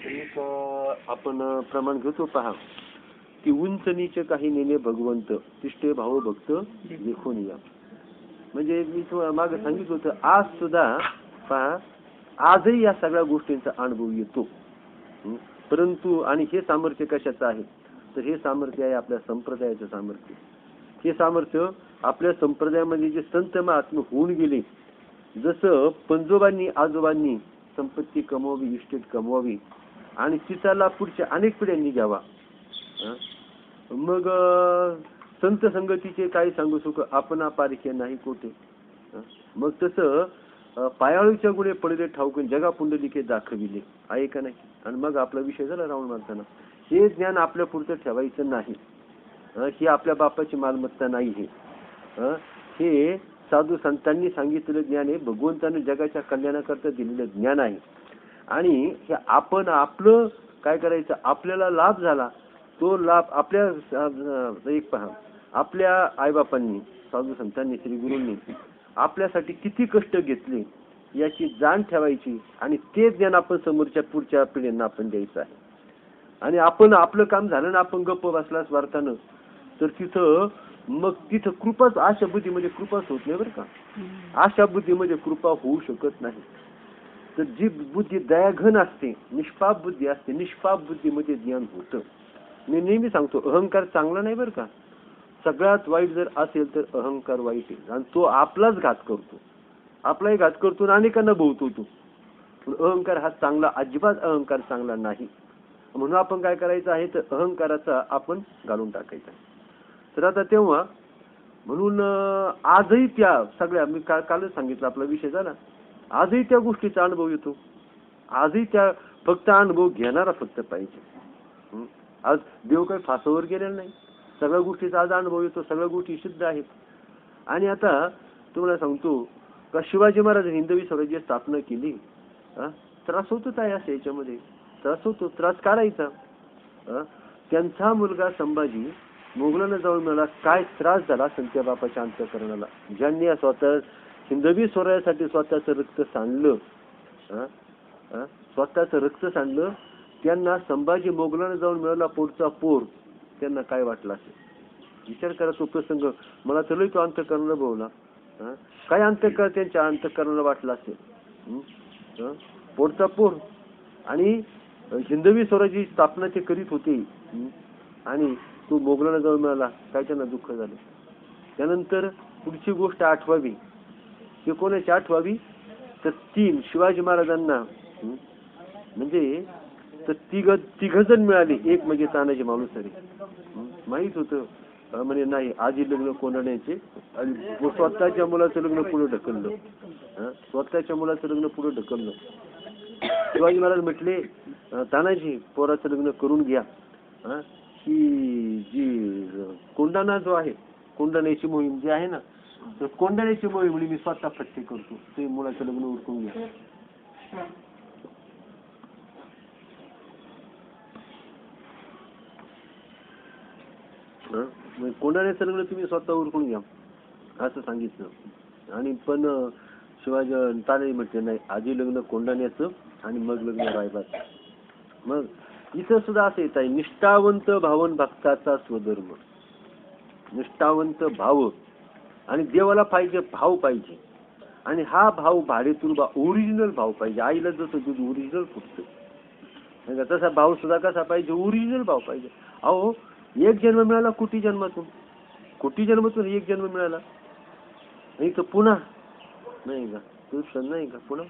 एक आपण प्रमाण घेतो पहा की उंच नीच काही नेणे भगवंत तिष्ठे भाव भक्त देखून या. म्हणजे मी तुम्हाला मागे सांगितलं होतं, आज सुद्धा पहा आजही या सगळ्या गोष्टींचा अनुभव येतो. परंतु आणि हे सामर्थ्य कशाचं आहे, तर हे सामर्थ्य आहे आपल्या संप्रदायाचं सामर्थ्य. हे सामर्थ्य आपल्या संप्रदायामध्ये जे संत महात्मे होऊन गेले, जसं पंजोबांनी आजोबांनी संपत्ती कमवावी, इस्टेट कमवावी आणि तिचाला पुढच्या अनेक पिढ्यांनी घ्यावा. मग संत संगतीचे काही सांगू शकू आपण पारिखे नाही कोठे. मग तसं पायाळूच्या गुणे पडले ठाऊकून जगा पुंडलिके दाखविले आहे का नाही. आणि मग आपला विषय झाला रावण मारताना, हे ज्ञान आपल्या पुरतं ठेवायचं नाही. ही आपल्या बापाची मालमत्ता नाही. हे साधू संतांनी सांगितलेलं ज्ञान आहे, भगवंताने जगाच्या कल्याणाकरता दिलेलं ज्ञान आहे. आणि हे आपण आपलं काय करायचं, आपल्याला लाभ झाला तो लाभ आपल्या एक पहा आपल्या आईबापांनी साधू संतांनी श्री गुरूंनी आपल्यासाठी किती कष्ट घेतले याची जाण ठेवायची आणि ते ज्ञान आपण समोरच्या पुढच्या पिढींना आपण द्यायचं आहे. आणि आपण आपलं काम झालं ना, आपण गप्प बसलास वार्तानं, तर तिथं मग तिथं कृपाच आशा बुद्धीमध्ये कृपाच होत नाही बरं का. आशा बुद्धीमध्ये कृपा होऊ शकत नाही. तर जी बुद्धी दयाघन असते, निष्पाप बुद्धी असते, निष्पाप बुद्धीमध्ये ज्ञान होतं. मी नेहमी सांगतो, अहंकार चांगला नाही बरं का. सगळ्यात वाईट जर असेल तर अहंकार वाईट आहे आणि तो आपलाच घात करतो, आपलाही घात करतो आणि अनेकांना भोवतो तो. अहंकार हा चांगला, अजिबात अहंकार चांगला नाही. म्हणून आपण काय करायचं आहे, तर अहंकाराचा आपण घालून टाकायचा. तर आता तेव्हा म्हणून आजही त्या सगळ्या मी कालच सांगितलं आपला विषय झाला, आजही त्या गोष्टीचा अनुभव येतो. आजही त्या फक्त अनुभव घेणारा फक्त पाहिजे. आज देव काही फासावर गेलेला नाही, सगळ्या गोष्टीचा आज अनुभव येतो, सगळ्या गोष्टी सिद्ध आहेत. आणि आता तुम्हाला सांगतो का शिवाजी महाराज हिंदवी स्वराज्य स्थापना केली, त्रास होतच आहे असं याच्यामध्ये, त्रास होतो, त्रास काढायचा. त्यांचा मुलगा संभाजी मोगलांना जाऊन मिळाला, काय त्रास झाला संत्या बापाच्या अंतःकरणाला. ज्यांनी स्वतः हिंदवी स्वराज्यासाठी स्वतःचं रक्त सांडलं, स्वतःचं रक्त सांडलं, त्यांना संभाजी मोगलांना जाऊन मिळाला पोटचा पोर, त्यांना काय वाटलं असेल विचार करा. तो प्रसंग मला तर तो अंतःकरणाला भोवला. काय अंतःकरण त्यांच्या अंतःकरणाला वाटलं असेल, पोटचा पोर. आणि हिंदवी स्वराज्याची स्थापना ते करीत होते आणि तो मोगलांना जाऊन मिळाला, काय त्यांना दुःख झालं. त्यानंतर पुढची गोष्ट आठवावी, हे कोणाची आठवावी, तर तीन शिवाजी महाराजांना म्हणजे तर तिघ जण मिळाले. एक म्हणजे तानाजी मालुसरे, माहित होतं म्हणजे नाही आजी लग्न कोंडण्याचे आणि स्वतःच्या मुलाचं लग्न पुढे ढकललं, स्वतःच्या मुलाचं लग्न पुढे ढकललं. शिवाजी महाराज म्हटले, तानाजी पोराचं लग्न करून घ्या. ही जी कोंडाणा जो आहे, कोंडाण्याची मोहीम जी आहे ना, तर कोंडाण्याची मोहीम म्हणजे मी स्वतः फट्टे करतो, ते मुलाचं लग्न उरकून घ्या. कोंडाण्याचं लग्न तुम्ही स्वतः उरकून घ्या असं सांगितलं. आणि पण शिवाजी तानाजी म्हटले नाही, आधी लग्न कोंडाण्याचं आणि मग लग्न रायबाचं. मग इथं सुद्धा असं येत आहे, निष्ठावंत भावन भक्ताचा स्वधर्म. निष्ठावंत भाव आणि देवाला पाहिजे भाव पाहिजे. आणि हा भाव भाडेतून ओरिजिनल भाव पाहिजे. आईला जसं दूध ओरिजिनल फुटतं तसा भाव सुद्धा कसा पाहिजे, ओरिजिनल भाव पाहिजे. अहो एक जन्म मिळाला कोटी जन्मातून, कोटी जन्मातून एक जन्म मिळाला नाही तर पुन्हा नाही का, तो नाही का पुन्हा.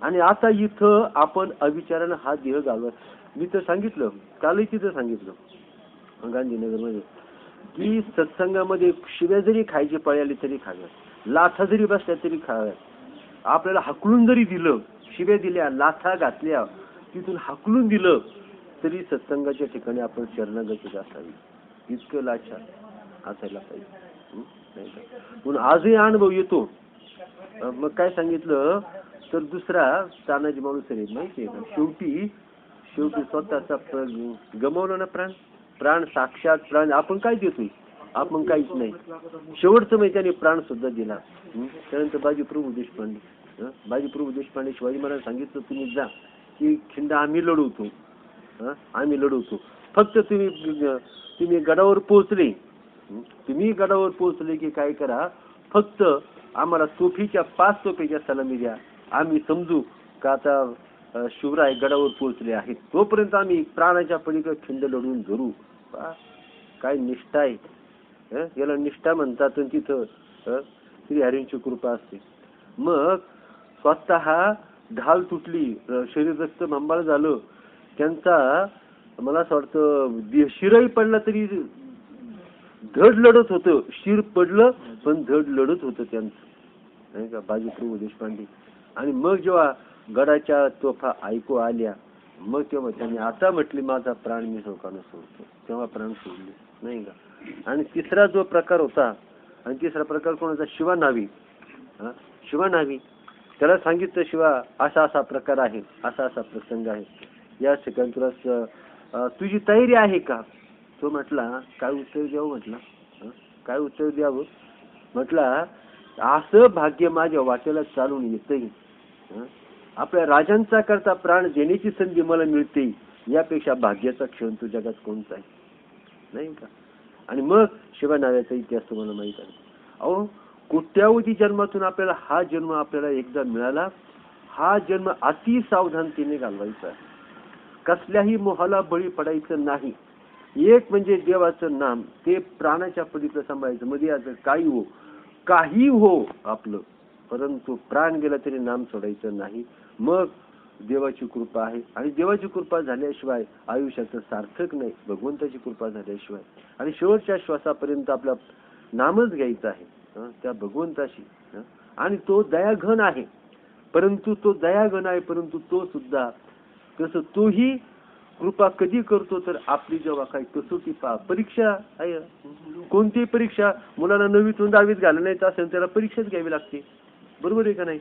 आणि आता इथं आपण अविचारानं हा देह घालवा. मी तर सांगितलं कालही तिथं सांगितलं गांधीनगरमध्ये की सत्संगामध्ये शिव्या जरी खायची पाळी आली तरी खाव्यात, लाथा जरी बसल्या तरी खाव्यात. आपल्याला हकलून जरी दिलं, शिव्या दिल्या, लाथा घातल्या, तिथून हकलून दिलं तरी सत्संगाच्या ठिकाणी आपण शरणागती असावी, इतकं लाचार असायला पाहिजे. म्हणून आजही अनुभव येतो. मग काय सांगितलं तर दुसरा तानाजी मालुसरे माहिती आहे का, शेवटी स्वतःचा गमावला ना प्राण. प्राण साक्षात प्राण आपण काय देतोय, आपण काहीच नाही. शेवटचं म्हणजे त्याने प्राण सुद्धा दिला. त्यानंतर बाजीप्रभू देशपांडे शिवाजी महाराज सांगितलं तुम्ही जा, की खिंड आम्ही लढवतो, आम्ही लढवतो. फक्त तुम्ही गडावर पोहोचले, तुम्ही गडावर पोहोचले की काय करा, फक्त आम्हाला 5 तोफीच्या सलामी द्या. आम्ही समजू का आता शिवराय गडावर पोहोचले आहेत. तोपर्यंत आम्ही प्राणाच्या पलीकडे खिंड लढवून धरू. काय निष्ठा आहे, याला निष्ठा म्हणतात. तिथं श्रीहरींची कृपा असते. मग स्वतः ढाल तुटली, शरीर रक्त बंबाळ झालं त्यांचा. मला असं वाटतं शिरही पडला तरी धड लढत होतं. शिर पडलं पण धड लढत होतं त्यांचं, नाही का, बाजीप्रभू देशपांडे. आणि मग जेव्हा गडाच्या तोफा ऐकू आल्या, मग तेव्हा त्यांनी आता म्हटले माझा प्राण मी लोकांना सोडतो. तेव्हा प्राण सोडले, नाही का. आणि तिसरा जो प्रकार होता, आणि तिसरा प्रकार कोणाचा, शिवानावी. शिवानावी त्याला सांगितलं, शिवा असा असा प्रकार आहे, असा असा प्रसंग आहे, या ठिकाणी तुला तुझी तयारी आहे का. तो म्हटला काय उत्तर द्यावं, म्हटलं काय उत्तर द्यावं. म्हटला असं भाग्य माझ्या वाटेला चालून येतंय, आपल्या राजांचा करता प्राण देण्याची संधी मला मिळते, यापेक्षा भाग्याचा क्षण तू जगात कोणता आहे, नाही का. आणि मग शिवनाव्याचा इतिहास तुम्हाला माहित आहे. अहो कोट्यावधी जन्मातून आपल्याला हा जन्म आपल्याला एकदा मिळाला. हा जन्म अति सावधानतेने घालवायचा आहे. कसल्याही मोहाला बळी पडायचं नाही. एक म्हणजे देवाचं नाम, ते प्राणाच्या पलीकडे सांभाळायचं. मध्ये आता काही हो आपलं, परंतु प्राण गेला तरी नाम सोडायचं नाही. मग देवाची कृपा आहे, आणि देवाची कृपा झाल्याशिवाय आयुष्याचं सार्थक नाही, भगवंताची कृपा झाल्याशिवाय. आणि शेवटच्या श्वासापर्यंत आपला नामच घ्यायचं आहे त्या भगवंताशी. आणि तो दयाघन आहे, परंतु तो सुद्धा तसं तोही कृपा कधी करतो तर आपली जेव्हा काही कसोटी परीक्षा आहे. कोणतीही परीक्षा, मुलांना 9वीतून 10वीत घालण्याचं असेल त्याला परीक्षाच घ्यावी लागते, बरोबर आहे का नाही.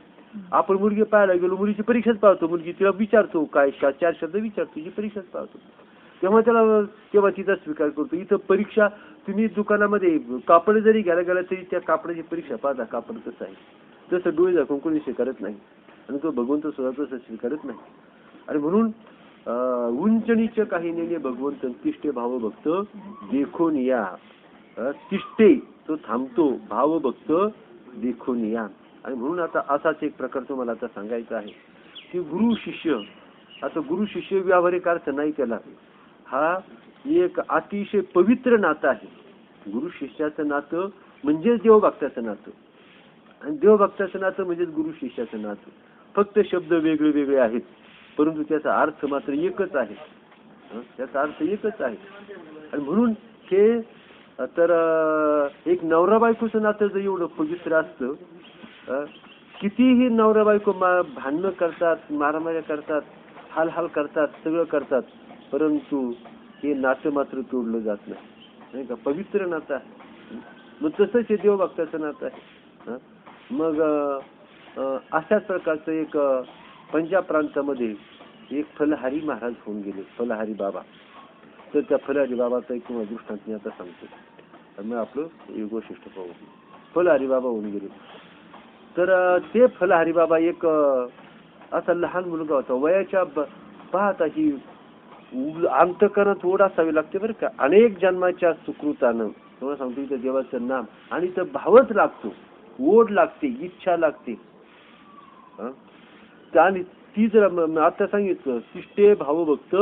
आपण मुलगी पाहायला गेलो, मुलीची परीक्षाच पाहतो. मुलगी तिला विचारतो, काय 4 शब्द विचारतो, तिची परीक्षाच पाहतो. तेव्हा तिचा स्वीकार करतो. इथं परीक्षा, तुम्ही दुकानामध्ये कापड जरी घ्यायला गेला तरी त्या कापडाची परीक्षा पाहता, कापड कसं आहे. तसं डोळे दाखवून कोणी स्वीकारत नाही, आणि तो भगवंत सुद्धा तसं स्वीकारत नाही. आणि म्हणून उंचणीचे काही नेणे भगवंत तिष्ठे भाव भक्त देखून या. तिष्ठे तो थांबतो, भाव भक्त देखून या. आणि म्हणून आता असाच एक प्रकार तुम्हाला आता सांगायचा आहे की गुरु शिष्य, आता गुरु शिष्य व्यावहारिक अर्थ नाही त्याला, हा एक अतिशय पवित्र नातं आहे. गुरु शिष्याचं नातं म्हणजे देवभक्ताचं नातं, आणि देवभक्ताचं नातं म्हणजेच गुरु शिष्याचं नातं. फक्त शब्द वेगळे वेगळे आहेत, परंतु त्याचा अर्थ मात्र एकच आहे. त्याचा अर्थ एकच आहे. आणि म्हणून हे तर एक नवरा बायकोचं नातं जर एवढं पवित्र असतं, कितीही नवरा बायको भांडणं करतात, मारामाऱ्या करतात, हाल करतात, सगळं करतात, परंतु हे नातं मात्र तोडलं जात नाही का. पवित्र नातं आहे. मग तसंच हे देवभक्ताचं नातं आहे. मग अशाच प्रकारचं एक पंजाब प्रांतामध्ये एक फलहारी महाराज होऊन गेले, फलहारी बाबा. तर त्या फलहारी बाबाचा एक तुम्हाला दृष्टांत मी आता सांगतो. मग आपलं एक गोष्ट पाहू. फलहारी बाबा होऊन गेले. तर ते फलहारी बाबा एक असा लहान मुलगा होता, वयाच्या पाहता ही अंतकरणात ओढ असावी लागते बरं का. अनेक जन्माच्या सुकृतानं तुम्हाला सांगतो, इथं देवाचं नाम आणि इथं भावच लागतो, ओढ लागते, इच्छा लागते. आणि ती जर आता सांगितलं तिष्ठे भाव भक्त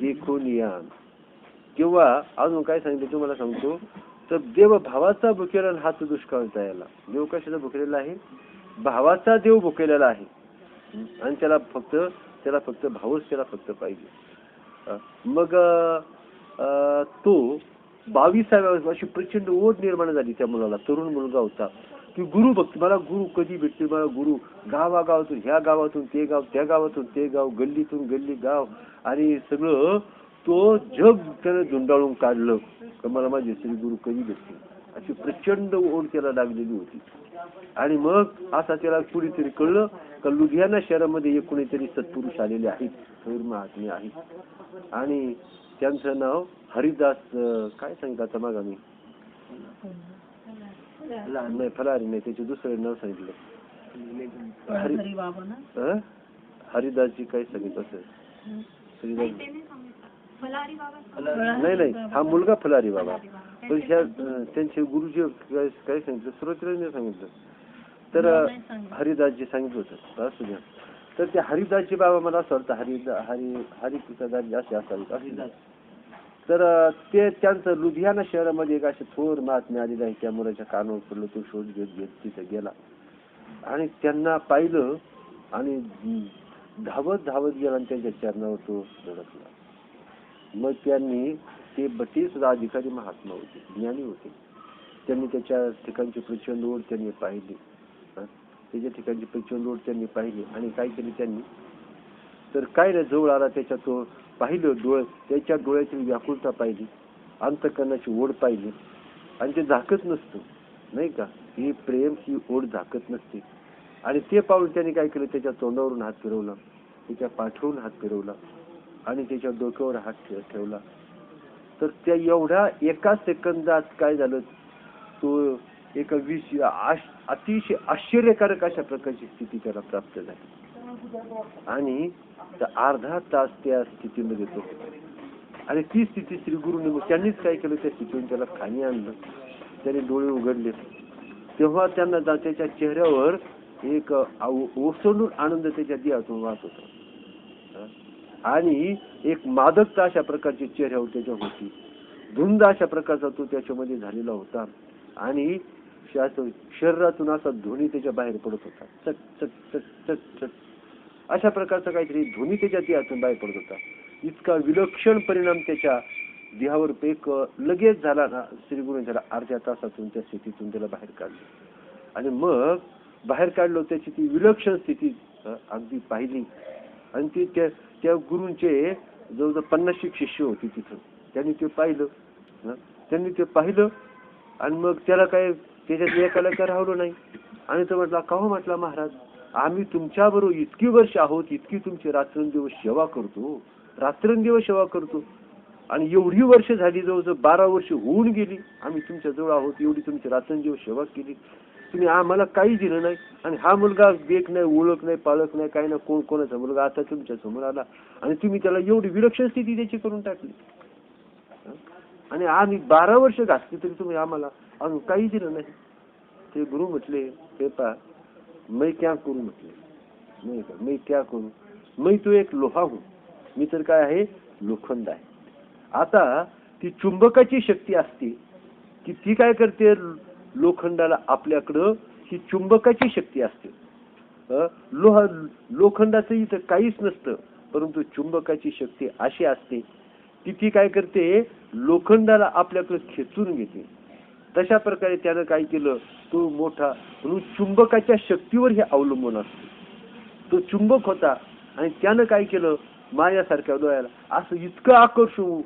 देखून या, किंवा अजून काय सांगितलं तुम्हाला सांगतो, तर देव भावाचा भुकेला हात दुष्काळचा याला. देव कशाचा भुकेलेला आहे, भावाचा देव भुकेलेला आहे. आणि त्याला फक्त भावच त्याला फक्त पाहिजे. मग तो 22व्या वर्षी प्रचंड ओढ निर्माण झाली त्या मुलाला. तरुण मुलगा होता की गुरु भक्त, मला गुरु कधी भेटतील, मला गुरु. गावागावातून, ह्या गावातून ते गाव, त्या गावातून ते गाव, गल्लीतून गल्ली, गाव, आणि सगळं तो जग त्यानं झुंडाळून काढलं तर मला माझे श्री गुरु कधी भेटतील, अशी प्रचंड ओढ त्याला लागलेली होती. आणि मग असा त्याला कुणीतरी कळलं का लुधियाना शहरामध्ये एक कुणीतरी सत्पुरुष आलेले आहेत, थोर महात्मे आहेत, आणि त्यांचं नाव हरिदास, काय सांगतात मग आम्ही, नाही फलारी नाही, त्याचे दुसरे नाव सांगितलं, हरिदासजी काय सांगितलं असेल श्रीदास नाही नाही हा मुलगा फुलारी बाबा पण त्यांचे गुरुजी काय सांगितलं सुरुवातीला सांगितलं तर हरिदासजी सांगितलं होतं असू द्या. तर ते हरिदासजी बाबा मला असं वाटतं हरिदासजी असे असावे. तर ते त्यांचं लुधियाना शहरामध्ये एक असे थोर महात्मे आलेले आहे. त्या मुलाच्या कानावर पडलं. तो शोध घेत घेत तिथे गेला आणि त्यांना पाहिलं आणि धावत धावत गेला आणि त्यांच्या चरणावर तो धडकला. मग त्यांनी ते बटी सुद्धा अधिकारी महात्मा होते, ज्ञानी होते. त्यांनी त्याच्या ठिकाणची प्रचंड ओढ त्यांनी पाहिली. त्याच्या ठिकाणची प्रचंड ओढ त्यांनी पाहिली आणि काय केली त्यांनी तर काय नाही जवळ आला त्याच्या तो पाहिलं त्याच्या डोळ्याची व्याकुलता पाहिली, अंतःकरणाची ओढ पाहिली आणि ते झाकत नसतं नाही का. ही प्रेम ही ओढ झाकत नसते. आणि ते पाहून त्यांनी काय केलं त्याच्या तोंडावरून हात फिरवला, त्याच्या पाठवून हात फिरवला आणि त्याच्या डोक्यावर हात ठेवला. तर त्या एवढ्या एका सेकंदात काय झालं तो एका अतिशय आश्चर्यकारक अशा प्रकारची स्थिती त्याला प्राप्त झाली आणि अर्धा तास त्या स्थितीमध्ये तो आणि ती स्थिती श्री गुरुने त्यांनीच काय केलं त्या स्थितीतून त्याला खाली आणलं. त्याने डोळे उघडले तेव्हा त्यांना त्याच्या चेहऱ्यावर एक ओसंडून आनंद त्याच्या देहातून वाहत होता आणि एक मादकता अशा प्रकारची चेहऱ्यावर त्याच्या होती. धुंद अशा प्रकारचा तो त्याच्यामध्ये झालेला होता आणि शरीरातून असा ध्वनी त्याच्या बाहेर पडत होता. चट चट चट चट चट अशा प्रकारचा काहीतरी ध्वनी त्याच्या देहातून बाहेर पडत होता. इतका विलक्षण परिणाम त्याच्या देहावर एक लगेच झाला ना. श्री गुरुने त्याला अर्ध्या तासातून त्या स्थितीतून त्याला बाहेर काढलं आणि मग बाहेर काढलो त्याची ती विलक्षण स्थिती अगदी पाहिली आणि ती त्या गुरूंचे जवळजवळ 50 शिष्य होती तिथं. त्यांनी ते पाहिलं आणि मग त्याला काय त्याच्यात एकाला काय राहिलं नाही आणि तो म्हटला का हो म्हटला महाराज आम्ही तुमच्या बरोबर इतकी वर्ष आहोत, इतकी तुमची रात्रंदिवस सेवा करतो आणि एवढी वर्ष झाली जवळजवळ 12 वर्ष होऊन गेली आम्ही तुमच्या जवळ आहोत, एवढी तुमची रात्रंदिवस सेवा केली, तुम्ही आम्हाला काही दिलं नाही आणि हा मुलगा देख नाही ओळख नाही पाळख नाही काही नाही कोणाचा मुलगा आता तुमच्या समोर आला आणि तुम्ही त्याला एवढी विलक्षण स्थिती त्याची करून टाकली आणि आम्ही 12 वर्ष घातली तरी तुम्ही आम्हाला अजून काही दिलं नाही. ते गुरु म्हटले हे पा मैं क्या करू म्हटले नाही का मैं क्या करू मैं तो एक लोहा हूं मी तर काय आहे लोखंड आहे. आता ती चुंबकाची शक्ती असते की ती काय करते लोखंडाला आपल्याकडं ही चुंबकाची शक्ती असते. लोखंडाचं इथं काहीच नसतं परंतु चुंबकाची शक्ती अशी असते की ती काय करते लोखंडाला आपल्याकडे खेचून घेते. तशा प्रकारे त्यानं काय केलं तो मोठा म्हणून चुंबकाच्या शक्तीवर हे अवलंबून असतो. तो चुंबक होता आणि त्यानं काय केलं माझ्यासारख्या डोळ्याला असं इतकं आकर्षून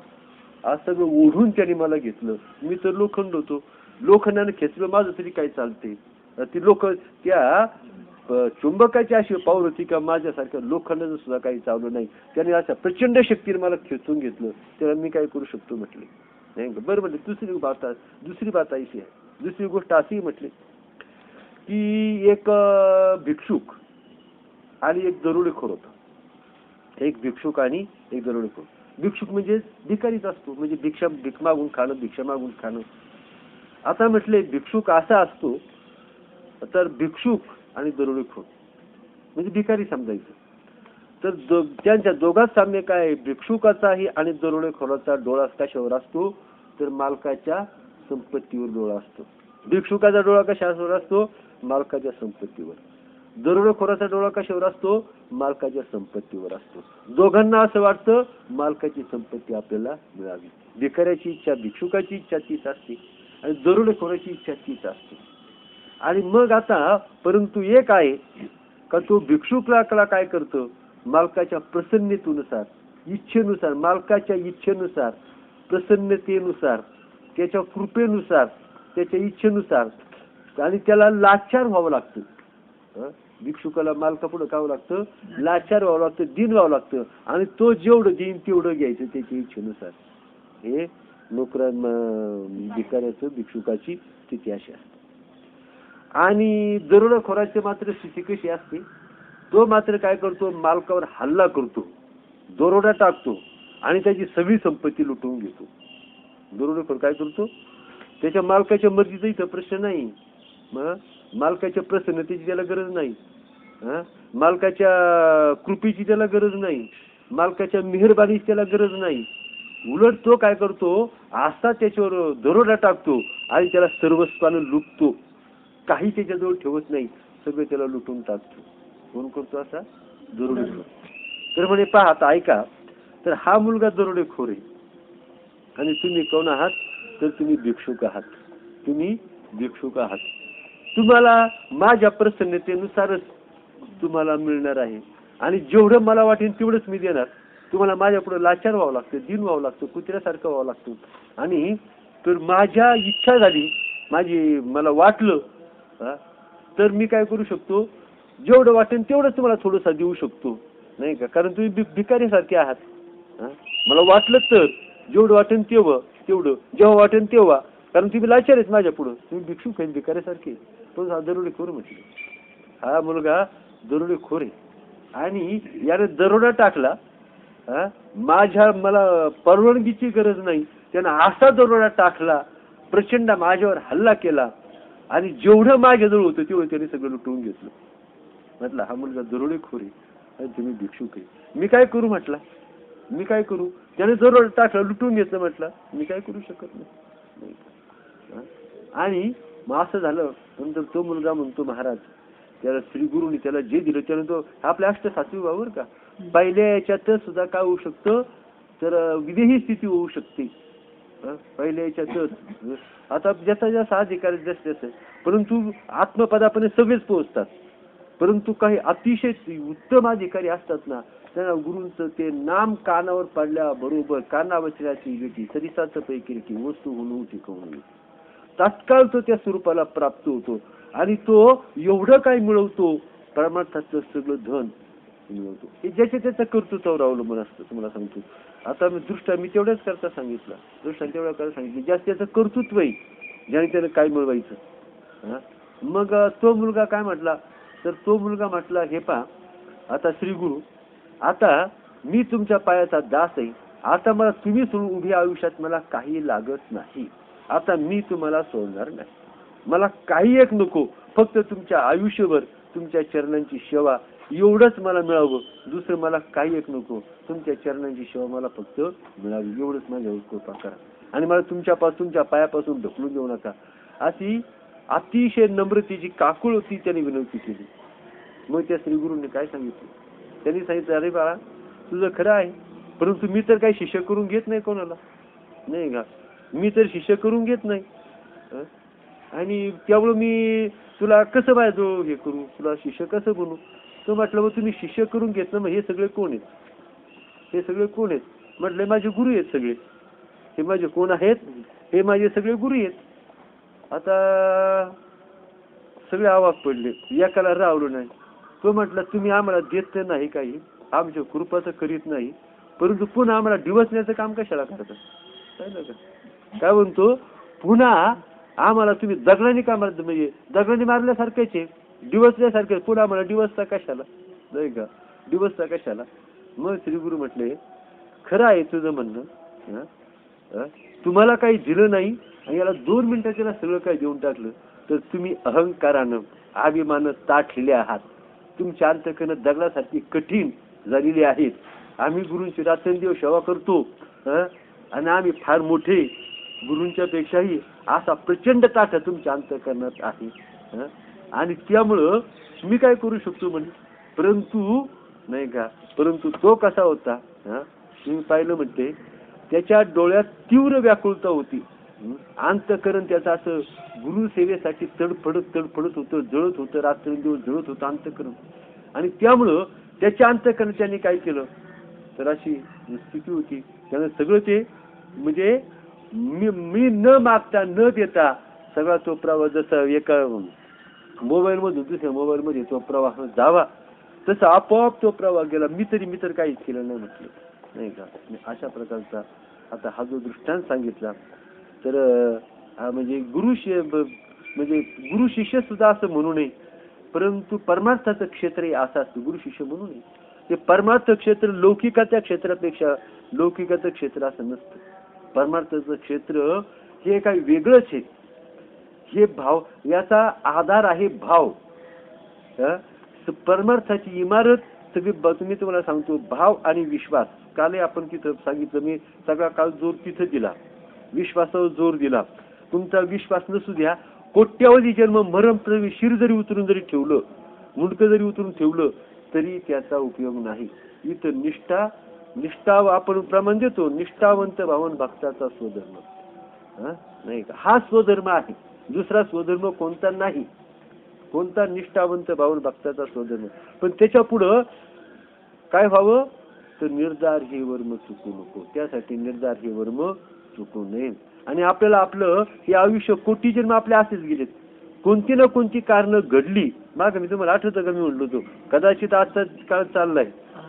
असं सगळं ओढून त्याने मला घेतलं. मी तर लोखंड होतो, लोखंडाने खेचलं माझं तरी काय चालते. ती लोक त्या चुंबकाची अशी पावर होती का माझ्यासारख्या लोखंडाचं सुद्धा काही चाललं नाही. त्याने अशा प्रचंड शक्तीने मला खेचून घेतलं. त्याला मी काय करू शकतो म्हटले नाही बरं म्हटले. दुसरी बात अशी आहे, दुसरी गोष्ट अशी म्हटली की एक भिक्षुक आणि एक दरोडेखोर होता. एक भिक्षुक आणि एक दरोडेखोर. भिक्षुक म्हणजे भिकारीच असतो म्हणजे भीक मागून खाणं. आता म्हटले भिक्षुक असा असतो तर भिक्षुक आणि दरोडेखोर म्हणजे भिकारी समजायचं. तर त्यांच्या दोघात साम्य काय आहे भिक्षुकाचाही आणि दरोडेखोराचा डोळा कशावर असतो तर मालकाच्या संपत्तीवर डोळा असतो. भिक्षुकाचा डोळा कशावर असतो मालकाच्या संपत्तीवर. दरोडेखोराचा डोळा कशावर असतो मालकाच्या संपत्तीवर असतो. दोघांना असं वाटतं मालकाची संपत्ती आपल्याला मिळावी. भिकाऱ्याची इच्छा भिक्षुकाची इच्छा तीच असते आणि दरोडेखोराची इच्छा तीच असते. आणि मग आता परंतु एक आहे का तो भिक्षुकाला काय करतो मालकाच्या प्रसन्नतेनुसार इच्छेनुसार मालकाच्या इच्छेनुसार प्रसन्नतेनुसार त्याच्या कृपेनुसार त्याच्या इच्छेनुसार आणि त्याला लाचार व्हावं लागतं. भिक्षुकाला मालकापुढे खावं लागतं, लाचार व्हावं लागतं, दिन व्हावं लागतं आणि तो जेवढं देईन तेवढं घ्यायचं त्याच्या इच्छेनुसार. हे भिकाऱ्याचं भिक्षुकाची स्थिती अशी असते. आणि दरोडेखोराची मात्र स्थिती कशी असते तो मात्र काय करतो, मालकावर हल्ला करतो, दरोडा टाकतो आणि त्याची सगळी संपत्ती लुटवून घेतो. दरोडेखोर काय करतो, त्याच्या मालकाच्या मर्जीचा इथं प्रश्न नाही, मालकाच्या प्रसन्नतेची त्याला गरज नाही, मालकाच्या कृपेची त्याला गरज नाही, मालकाच्या मेहरबानीची त्याला गरज नाही. उलट तो काय करतो, असा त्याच्यावर दरोडा टाकतो आणि त्याला सर्वस्वानं लुटतो. काही त्याच्याजवळ ठेवत नाही, सगळं त्याला लुटून टाकतो. कोण करतो असा? दरोडेखोर. तर म्हणे पहा आता ऐका, तर हा मुलगा दरोडेखोर आहे आणि तुम्ही कोण आहात, तर तुम्ही भिक्षुक आहात. तुम्ही भिक्षुक आहात. तुम्हाला माझ्या प्रसन्नतेनुसारच तुम्हाला मिळणार आहे आणि जेवढं मला वाटेल तेवढंच मी देणार. तुम्हाला माझ्या पुढे लाचार व्हावं लागतं, दिन व्हावं लागतं, कुत्र्यासारखं व्हावं लागतं. आणि तर माझ्या इच्छा झाली, मला वाटलं तर मी काय करू शकतो, जेवढं वाटेल तेवढं तुम्हाला थोडंसं देऊ शकतो, नाही का? कारण तुम्ही भिकारीसारखे आहात. मला वाटलं तर जेवढं वाटेल तेवढं, जेव्हा वाटेल तेव्हा, कारण तुम्ही लाचार आहेत माझ्या पुढं, तुम्ही भिक्षुक आहेत, भिकारीसारखे. तो हा दरोडेखोर म्हटलं. हा मुलगा दरोडेखोर आहे आणि याने दरोडा टाकला. मला परवानगीची गरज नाही, त्यानं असा दरोडा टाकला, प्रचंड माझ्यावर हल्ला केला आणि जेवढं माझ्याजवळ होतं तेवढं त्याने सगळं लुटवून घेतलं. म्हटलं हा मुलगा दरोडेखोर आहे आणि तुम्ही भिक्षुक आहे. मी काय करू म्हटलं, मी काय करू? त्याने दरोडा टाकला, लुटून घेतलं. म्हटलं मी काय करू शकत नाही. आणि मग असं झालं. नंतर तो मुलगा म्हणतो, महाराज त्याला श्री गुरुनी त्याला जे दिलं त्याने तो आपल्या अष्टसात्विक वावर का पहिल्या याच्यात सुद्धा काय होऊ शकतं, तर विदेही स्थिती होऊ शकते. पहिल्या याच्यातच आता ज्याचा ज्याचा अधिकार जास्त, परंतु आत्मपदापणे सगळेच पोहोचतात. परंतु काही अतिशय उत्तम अधिकारी असतात ना, त्यांना गुरूंचं ते नाम कानावर पडल्याबरोबर कानावचल्याची गती सरिसाचं पैकी वस्तू होऊन टिकवून तात्काळ तो त्या स्वरूपाला प्राप्त होतो आणि तो एवढं काय मिळवतो, परमार्थाचं सगळं धन मिळवतो. हे ज्याच्या त्याच्या कर्तृत्वावर अवलंबून असतं. तुम्हाला सांगतो आता मी तेवढ्याच करता सांगितलं, तेवढ्या करता सांगितलं, जास्त त्याचं कर्तृत्व आहे ज्याने त्याला काय मिळवायचं. मग तो मुलगा काय म्हटला, तर तो मुलगा म्हटला, हे पहा आता श्री गुरु, आता मी तुमच्या पायाचा दास आहे, आता मला तुम्ही सोडून उभी आयुष्यात मला काही लागत नाही. आता मी तुम्हाला सोडणार नाही, मला काही एक नको, फक्त तुमच्या आयुष्यभर तुमच्या चरणांची सेवा एवढंच मला मिळावं, दुसरं मला काही एक नको, तुमच्या चरणांची सेवा मला फक्त मिळावी, एवढंच माझ्यावर कृपा करा आणि मला तुमच्या पायापासून ढकलून देऊ नका. अशी अतिशय नम्रतेची काकुळ होती त्याने विनंती केली. मग त्या श्रीगुरूंनी काय सांगितलं, त्यांनी सांगितलं, अरे बाळा तुझं खरं आहे, परंतु मी तर काही शिष्य करून घेत नाही कोणाला, नाही का? मी तर शिष्य करून घेत नाही आणि त्यामुळं मी तुला कसं पाहिजे हे करू, तुला शिष्य कसं बनू? तो म्हटलं, मग तुम्ही शिष्य करून घेत ना, मग हे सगळे कोण आहेत? हे सगळे कोण आहेत? म्हटलं माझे गुरु आहेत सगळे. हे माझे कोण आहेत? हे माझे सगळे गुरु आहेत. आता सगळे आवाज पडले, एकाला रावलं नाही. तो म्हटलं, तुम्ही आम्हाला देत नाही काही, आमच्या कृपाचं करीत नाही, परंतु पुन्हा आम्हाला डिवसण्याचं काम कशाला करतात? काय म्हणतो, पुन्हा आम्हाला तुम्ही दगडाने का मारत, म्हणजे दगडाने मारल्यासारखेच आहे, डिवसल्यासारखे, पुन्हा आम्हाला डिवसता कशाला, नाही का? डिवसता कशाला? मग श्री गुरु म्हटले, खरं आहे तुझं म्हणणं, तुम्हाला काही दिलं नाही आणि याला 2 मिनिटात त्याला सगळं काही देऊन टाकलं, तर तुम्ही अहंकारानं अभिमानं ताठलेले आहात. तुमच्या अंतकरण दगडासारखी कठीण झालेली आहेत. आम्ही गुरूंची रात्रंदिवस सेवा करतो आणि आम्ही फार मोठे, गुरूंच्या पेक्षाही असा प्रचंड ताठ तुमच्या अंतकरणात आहे आणि त्यामुळं मी काय करू शकतो म्हणजे, परंतु नाही का, परंतु तो कसा होता, तुम्ही पाहिलं म्हणते, त्याच्या डोळ्यात तीव्र व्याकुळता होती. अंतकरण त्याचं असं गुरु सेवेसाठी तडफडत होतं, जळत होतं, रात्रंदिवस जळत होतं अंतकरण. आणि त्यामुळं त्याच्या अंतकरण त्याने काय केलं, तर अशी स्थिती होती, त्यानं सगळं ते म्हणजे मी न मागता न देता सगळा तो प्रवाह, जसा एका मोबाईल मधून दुसऱ्या मोबाईल मध्ये तो प्रवाह जावा, तसा आपोआप तो प्रवाह गेला. मी तर काहीच केलं नाही म्हटलं, नाही का? अशा प्रकारचा आता हा जो दृष्टांत सांगितला, तर हा म्हणजे गुरु शिष्य सुद्धा असं म्हणू नये परंतु परमार्थाचं क्षेत्र हे असं असतं गुरु शिष्य म्हणून आहे. ते परमार्थ क्षेत्र लौकिकाच्या क्षेत्रापेक्षा लौकिकाचं क्षेत्र असं नसतं. परमार्थाचं क्षेत्र हे काही वेगळंच आहे. हे भाव, याचा आधार आहे भाव. परमार्थाची इमारत सगळी तुम्ही तुम्हाला सांगतो भाव आणि विश्वास. काल आपण तिथं सांगितलं, मी सगळा काळ जोर तिथं दिला, विश्वासावर जोर दिला. तुमचा विश्वास नसू द्या, कोट्यावधी जन्म मरण शिर जरी उतरून जरी ठेवलं, मुंडकं जरी उतरून ठेवलं तरी त्याचा उपयोग नाही. इथं निष्ठा आपण प्रमाण देतो, निष्ठावंत भावन भक्ताचा स्वधर्म. नाही का, हा स्वधर्म आहे, दुसरा स्वधर्म कोणता नाही. कोणता निष्ठावंत भावन भक्ताचा स्वधर्म. पण त्याच्या पुढं काय व्हावं तर निर्धार हे वर्म चुकू नको. त्यासाठी निर्धार हे वर्म चुकू नये. आणि आपल्याला आपलं हे आयुष्य कोटी जन्म आपले असेच गेलेत. कोणती ना कोणती कारण घडली. माग मी तुम्हाला आठवतं का मी म्हणलो होतो कदाचित आजचा काळ चाललाय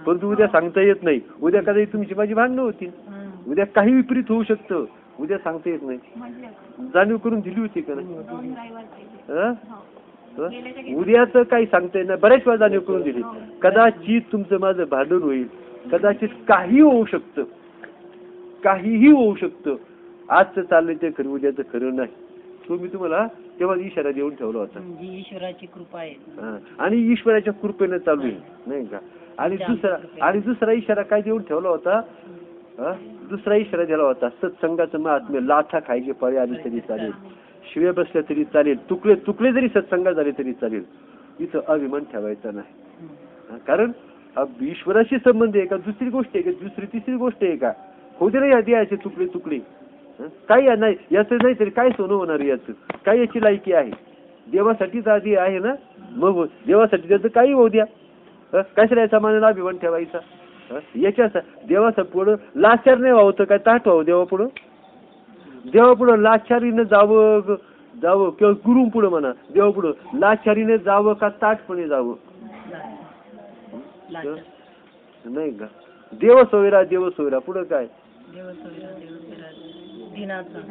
परंतु उद्या सांगता येत नाही. उद्या कदाचित तुमची माझी भांडणं होतील, उद्या काही विपरीत होऊ शकतं, उद्या सांगता येत नाही. जाणीव करून दिली होती का नाही? उद्याच काही सांगता येत नाही, बऱ्याच वेळा जाणीव करून दिली. कदाचित तुमचं माझं भांडण होईल, कदाचित काही होऊ शकतं, काहीही होऊ शकतं. आजचं चाललंय ते खरं, उद्याचं खरं नाही. तो मी तुम्हाला तेव्हा इशारा देऊन ठेवला होता. ईश्वराची कृपा आहे आणि ईश्वराच्या कृपेने चालू आहे, नाही का. आणि दुसरा इशारा काय देऊन ठेवला होता? दुसरा इशारा दिला होता, सत्संगाचं महात्म्य. लाथा खायची पाळी आली तरी चालेल, शिवे बसल्या तरी चालेल, तुकडे जरी सत्संगात झाले तरी चालेल. इथं अभिमान ठेवायचा नाही. कारण ईश्वराशी संबंध आहे का दुसरी गोष्ट आहे का, दुसरी तिसरी गोष्ट आहे का? होते नाही या द्यायचे तुकडे काही नाही. याचं नाही तरी काय सोनं होणार याचं? काय याची लायकी आहे? देवासाठीच आधी आहे ना, मग देवासाठी त्याचं काही होऊ द्या. कशाला याचा मानाने अभिमान ठेवायचा? याच्या देवाचं पुढं लाचार नाही व्हावं काय ताट व्हावं देवा पुढं? देवा पुढं लाचारीनं जावं किंवा गुरु पुढं म्हणा, देवा पुढं लाचारीने जावं का ताटपणे जावं? नाही का. देव सोयरा पुढं काय?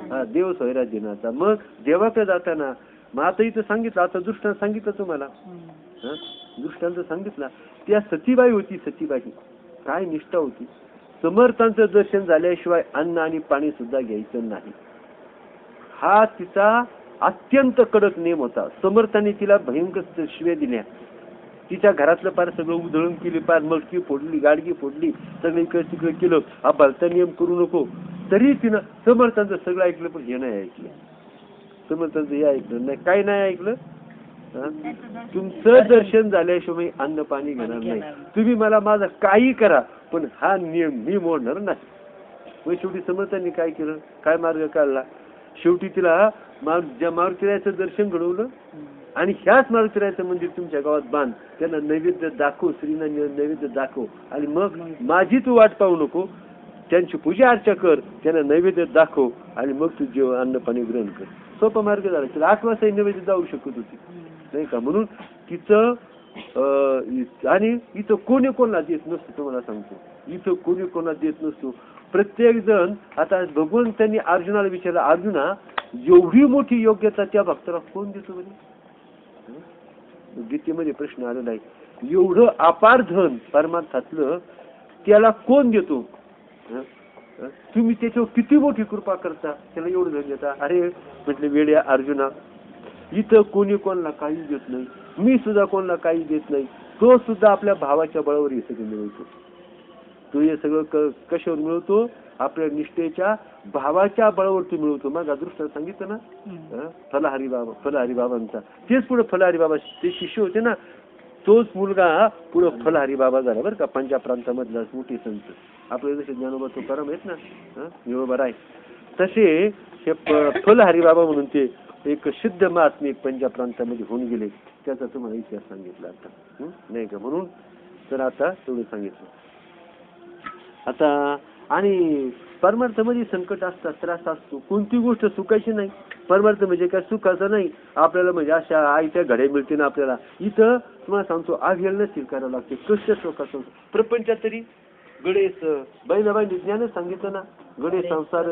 हा, देव सोयरा दिनाचा. मग देवाकडे जाताना मग आता इथं सांगितलं, आता दृष्टांत सांगितलं तुम्हाला, दृष्टांत सांगितला. त्या सतीबाई होती, सतीबाई काय निष्ठा होती. समर्थांचं दर्शन झाल्याशिवाय अन्न आणि पाणी सुद्धा घ्यायचं नाही. हा तिचा अत्यंत कडक नियम होता. समर्थांनी तिला भयंकर शिव्या दिल्या. तिच्या घरातलं पार सगळं उधळून केली, पार मडकी फोडली, गाडगी फोडली, सगळं इकडे तिकडे केलं. हा भलता नियम करू नको. तरी तिनं समर्थांचं सगळं ऐकलं, पण हे नाही ऐकलं. समर्थांचं हे ऐकलं नाही. काय नाही ऐकलं? तुमचं दर्शन झाल्याशिवाय अन्न पाणी घेणार नाही. तुम्ही मला माझा काही करा, पण हा नियम मी मोडणार नाही. मग शेवटी समर्थांनी काय केलं, काय मार्ग काढला? शेवटी तिला मारुतीरायाचं दर्शन घडवलं आणि ह्याच मारुतीरायाचं मंदिर तुमच्या गावात बांध, त्यांना नैवेद्य दाखव, श्रीना नैवेद्य दाखव, आणि मग माझी तू वाट पाहू नको, त्यांची पूजा अर्चा कर, त्यांना नैवेद्य दाखव, आणि मग तू जेवण अन्न पाणी ग्रहण कर. सोपा मार्ग झाला. तिला 8 वाजता नैवेद्य जाऊ शकत होती, नाही का. म्हणून तिचं आणि इथं कोणी कोणाला देत नसतो. तुम्हाला सांगतो, इथं कोणी कोणाला देत नसतो. प्रत्येक जण, आता भगवंतांनी अर्जुनाला विचारलं, अर्जुना एवढी मोठी योग्यता त्या भक्ताला कोण देतो बरे? गीतेमध्ये प्रश्न आलेला आहे. एवढं अपार धन परमार्थातलं त्याला कोण देतो? तुम्ही त्याच्यावर किती मोठी कृपा करता, त्याला एवढं धन देता. अरे म्हटले वेड्या अर्जुना, इथं कोणी कोणाला काही देत नाही, मी सुद्धा कोणाला काही देत नाही. तो सुद्धा आपल्या भावाच्या बळावर हे सगळं मिळवतो. तो हे सगळं कशावर मिळवतो? आपल्या निष्ठेच्या भावाच्या बळावर तो मिळवतो. मग अदृष्ट सांगितलं ना, फलहारी बाबांचा. तेच पुढे फलहारी बाबा ते शिष्य होते ना, तोच मुलगा पुढे फलहारी बाबा झाला बरं का. पंजाब प्रांतामधला मोठे संत. आपले जसे ज्ञानोबा तुकाराम आहेत ना, निरोबर आहे, तसे हे फलहारी बाबा म्हणून ते एक सिद्ध महात्मे पंजाब प्रांतामध्ये होऊन गेले. त्याचा तुम्हाला इतिहास सांगितला आता, नाही का. म्हणून तर आता तेवढं सांगितलं. आता आणि परमार्थामध्ये संकट असतात, त्रास असतो. कोणती गोष्ट सुखाची नाही. परमार्थ म्हणजे काय सुखाचं नाही. आपल्याला म्हणजे अशा आईच्या घड्या मिळते ना आपल्याला. इथं तुम्हाला सांगतो अवहेलना स्वीकारावं लागते. कष्ट शोकाचं प्रपंचात तरी गणेश बहिणाबाई ज्ञान सांगितलं ना, गणेश संसार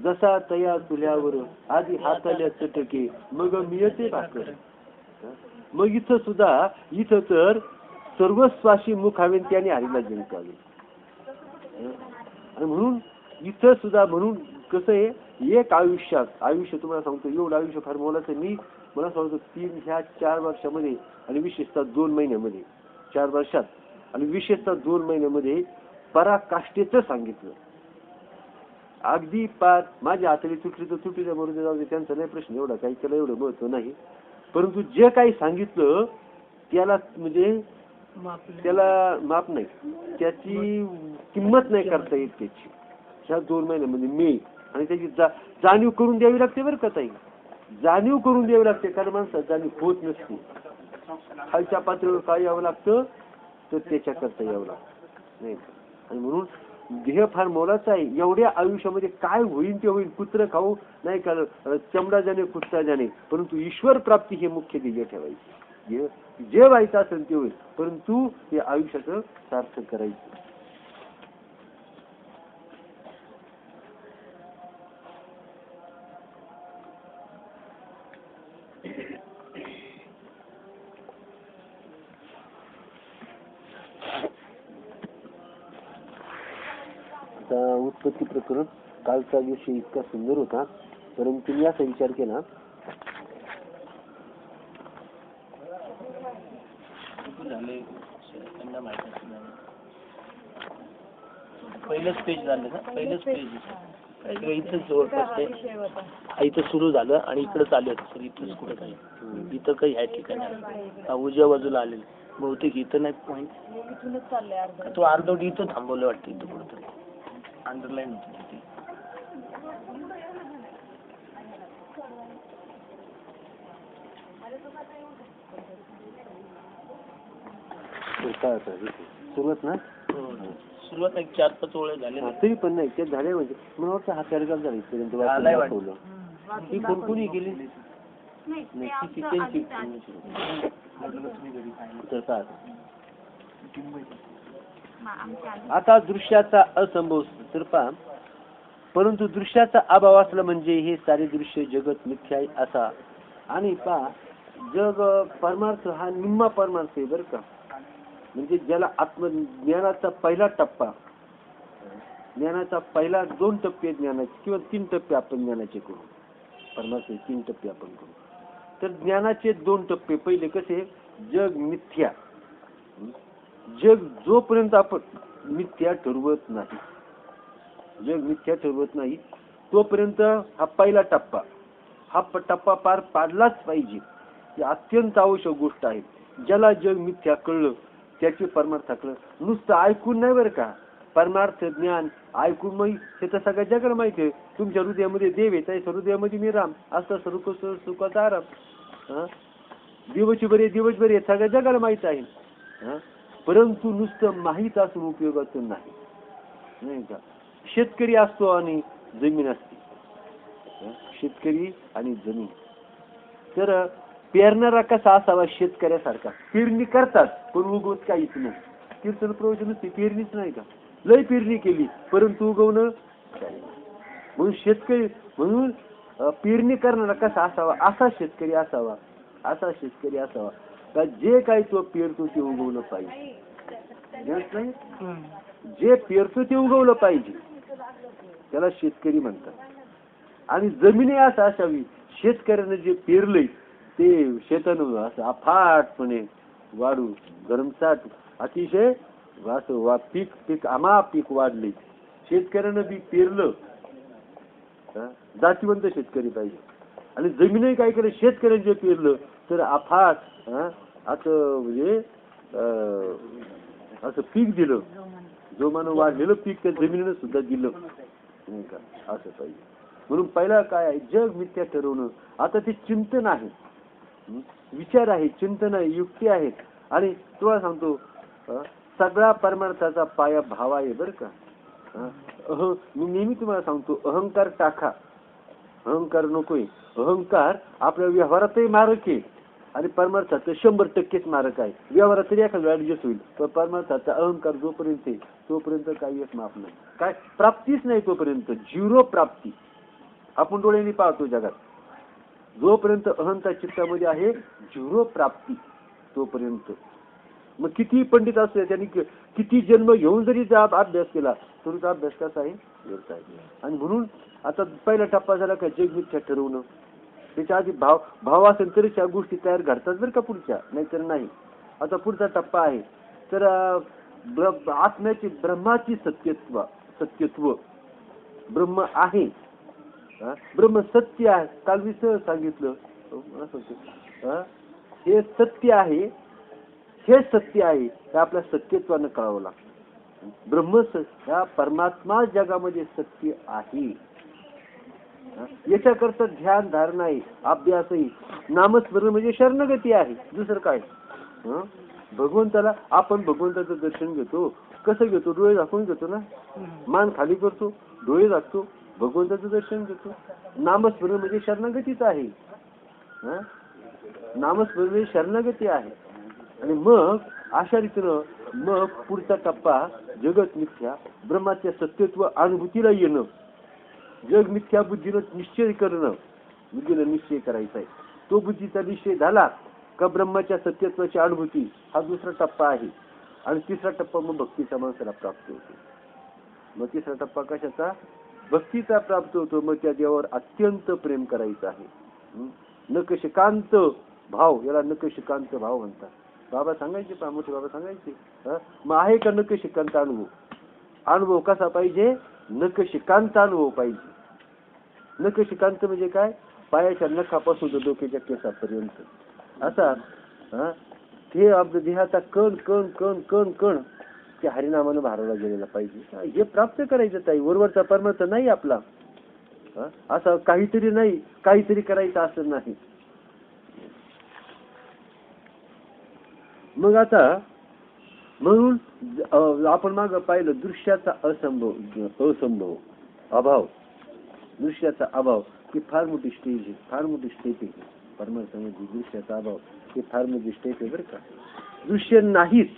जसा तया तुल्यावर आधी हाताल्या चटके मग मिळते भाकर. मग इथं तर सर्वस्वाशी मुख हवे त्याने हरीला जिंकावे. आणि म्हणून इथं सुद्धा म्हणून कसं आहे, एक आयुष्य तुम्हाला सांगतो, एवढं आयुष्य फार मोलाचं. मला सांगतो ह्या 4 वर्षामध्ये आणि विशेषतः 2 महिन्यामध्ये, 4 वर्षात आणि विशेषतः 2 महिन्यामध्ये पराकाष्ठेचं सांगितलं. अगदी पार माझ्या हाताने चुकली तर चुकीच्या बरोबर जाऊ दे, त्यांचा नाही प्रश्न एवढा, काही त्याला एवढं महत्व नाही. परंतु जे काही सांगितलं त्याला म्हणजे त्याला माप नाही, त्याची किंमत नाही करता येत त्याची. ह्या 2 महिन्यामध्ये मी आणि त्याची जाणीव करून द्यावी लागते बरं का ताई, जाणीव करून द्यावी लागते. कारण माणसात जाणीव होत नसते. खालच्या पातळीवर काय यावं लागतं तर त्याच्याकरता यावं लागतं नाही. आणि म्हणून देह फार मोलाचा आहे. एवढ्या आयुष्यामध्ये काय होईल ते होईल, कुत्र खाऊ नाही का, चमडा जाणे कुत्ता जाणे, परंतु ईश्वर प्राप्ती हे मुख्य ध्येय ठेवायचे. जे व्हायचं असेल ते होईल, परंतु ते आयुष्याचं सार्थक करायचं. उत्पत्ती प्रकरण कालचा विषय इतका सुंदर होता, परंतु मी असा विचार केला पहिलंच पेज झालं ना, पहिलंच पेज इथं जवळपास इथं सुरू झालं आणि इकडे चालू आहे. इथंच कुठं काही इथं काही ह्या ठिकाणी उजव्या बाजूला आलेलं बहुतेक इथं नाही पॉईंट, तो अर्धवट इथं थांबवलं वाटतं. इथं कुठं तरी अंडरलाईन होती तिथे. सुरुवात ना, सुरुवात एक 4-5 ओळी झाले तरी पण नाही ते झाले. म्हणजे मला वाटतं हा पॅरेग्राफ झाला इथपर्यंत दाखवलं. ती कोणी गेली आता दृश्याचा असंभव तर पहा, परंतु दृश्याचा अभाव असला म्हणजे हे सारे दृश्य जगत मिथ्या आहे असा. आणि पहा, जग परमार्थ हा निम्मा परमार्थ आहे बरं का. म्हणजे ज्याला आत्मज्ञानाचा पहिला टप्पा, ज्ञानाचा पहिला 2 टप्पे ज्ञानाचे किंवा 3 टप्पे आपण ज्ञानाचे करू, परमार्थ 3 टप्पे आपण करू. तर ज्ञानाचे 2 टप्पे, पहिले कसे, जग मिथ्या. जग जोपर्यंत आपण मिथ्या ठरवत नाही, जग मिथ्या ठरवत नाही तोपर्यंत हा पहिला टप्पा, हा टप्पा पार पाडलाच पाहिजे. ही अत्यंत आवश्यक गोष्ट आहे. ज्याला जग मिथ्या कळलं त्याचे परमार्थाकडं नुसतं ऐकून नाही बरं का. परमार्थ ज्ञान ऐकून मग हे तर सगळ्या जगाला माहिती आहे. तुमच्या हृदयामध्ये देव आहे, त्या हृदयामध्ये मी राम असं सर्व सुखाचा आराम. दिवस बरे सगळ्या जगाला माहित आहे. परंतु नुसतं माहीत असून उपयोगाचं नाही का. शेतकरी असतो आणि जमीन असते, शेतकरी आणि जमीन. तर पेरणारा कसा असावा, शेतकऱ्यासारखा. पेरणी करतात पण उगवत काहीच नाही. कीर्तन प्रवचन नसते, पेरणीच नाही का. लय पेरणी केली परंतु उगवणं काही. म्हणून शेतकरी, म्हणून पेरणी करणारा कसा असावा, असा शेतकरी असावा, असा शेतकरी असावा का जे काही तो पेरतो ते उगवलं पाहिजे. जे पेरतो ते उगवलं पाहिजे, त्याला शेतकरी म्हणतात. आणि जमिनी असं असावी, शेतकऱ्यानं जे पेरलंय ते शेतानं असं अफाटपणे वाढू, गरमसाठ अतिशय असं पीक पीक वाढले. शेतकऱ्यानं बी पेरलं, जातीवंत शेतकरी पाहिजे. आणि जमीनही काय केलं, शेतकऱ्यानं जे पेरलं तर अफाट असं म्हणजे असं पीक दिलं, जोमानं वाढलेलं पीक त्या जमिनीनं सुद्धा दिलं नाही का, असं पाहिजे. म्हणून पहिला काय आहे, जग मिथ्या ठरवणं. आता ते चिंतन आहे, विचार आहे, चिंतन आहे, युक्ती आहेत. आणि तुला सांगतो सगळा परमार्थाचा पाया भाव आहे बरं का. मी नेहमी तुम्हाला सांगतो, अहंकार टाका, अहंकार नकोय. अहंकार आपल्या व्यवहारातही मारक आहे आणि परमार्थाचं 100% मारक आहे. व्यवहारात तरी एखादा ऍडजस्ट होईल, पण परमार्थाचा अहंकार जोपर्यंत आहे तोपर्यंत काही एक माप नाही, काय प्राप्तीच नाही तोपर्यंत. 0 प्राप्ती आपण डोळ्यांनी पाहतो जगात. जोपर्यंत अहंता चित्तामध्ये आहे झिरो प्राप्ती तोपर्यंत. मग किती पंडित असले त्यांनी किती जन्म घेऊन जरी अभ्यास केला तरी तो अभ्यास कसा आहे व्यर्थ आहे. आणि म्हणून आता पहिला टप्पा झाला का जग मिथ्या ठरवणं. त्याच्या आधी भाव असेल तरी त्या गोष्टी तयार घडतात बरं का पुढच्या, नाहीतर नाही. आता पुढचा टप्पा आहे तर आत्म्याची ब्रह्माची सत्यत्व ब्रह्म आहे, ब्रह्म सत्य आहे. काल मी सहज सांगितलं हे सत्य आहे, हे सत्य आहे हे आपल्या सत्यत्वानं कळावं लागतं. ब्रह्म ह्या परमात्मा जगामध्ये सत्य आहे. याच्याकरता ध्यान धारणा आहे, अभ्यासही, नामस्मरण म्हणजे शरणगती आहे, दुसरं काय. भगवंताला आपण भगवंताचं दर्शन घेतो, कसं घेतो? डोळे झाकून घेतो ना, मान खाली करतो, डोळे झाकतो, भगवंताचं दर्शन घेतो. नामस्मरण म्हणजे शरणागतीच आहे. नामस्मरण म्हणजे शरणागती आहे. आणि मग अशा रीतीनं मग पुढचा टप्पा जगत मिथ्या ब्रह्माच्या सत्यत्व अनुभूतीला येणं. जग मिथ्या बुद्धीनं निश्चय करणं, बुद्धीनं निश्चय करायचा आहे. तो बुद्धीचा निश्चय झाला का ब्रह्माच्या सत्यत्वाची अनुभूती हा दुसरा टप्पा आहे. आणि तिसरा टप्पा मग भक्तीचा माणसाला प्राप्त होतो. मग तिसरा टप्पा कशाचा? भक्तीचा प्राप्त होतो. मग त्या देवावर अत्यंत प्रेम करायचं आहे. नकशिकांत भाव, याला नकशिकांत भाव म्हणतात. बाबा सांगायचे, मोठे बाबा सांगायचे. मग आहे का नकशिकांत अनुभव? अनुभव कसा पाहिजे? नकशिकांत अनुभव पाहिजे. नकशिकांत म्हणजे काय? पायाच्या नखापासून तर डोक्याच्या केसापर्यंत असा ते आपल्या देहाचा कण कण कण कण कण त्या हरिनामानं भारवला गेलेला पाहिजे. हे प्राप्त करायचं ताई. वरवरचा परमार्थ नाही आपला. असं काहीतरी नाही, काहीतरी करायचं असं नाही. मग आता म्हणून आपण मागं पाहिलं दृश्याचा असंभव अभाव, दृश्याचा अभाव ही फार मोठी स्टेज आहे, फार मोठी स्टेप आहे. परमार्थामध्ये दृश्याचा अभाव ही फार मोठी स्टेप आहे बरं का. दृश्य नाहीच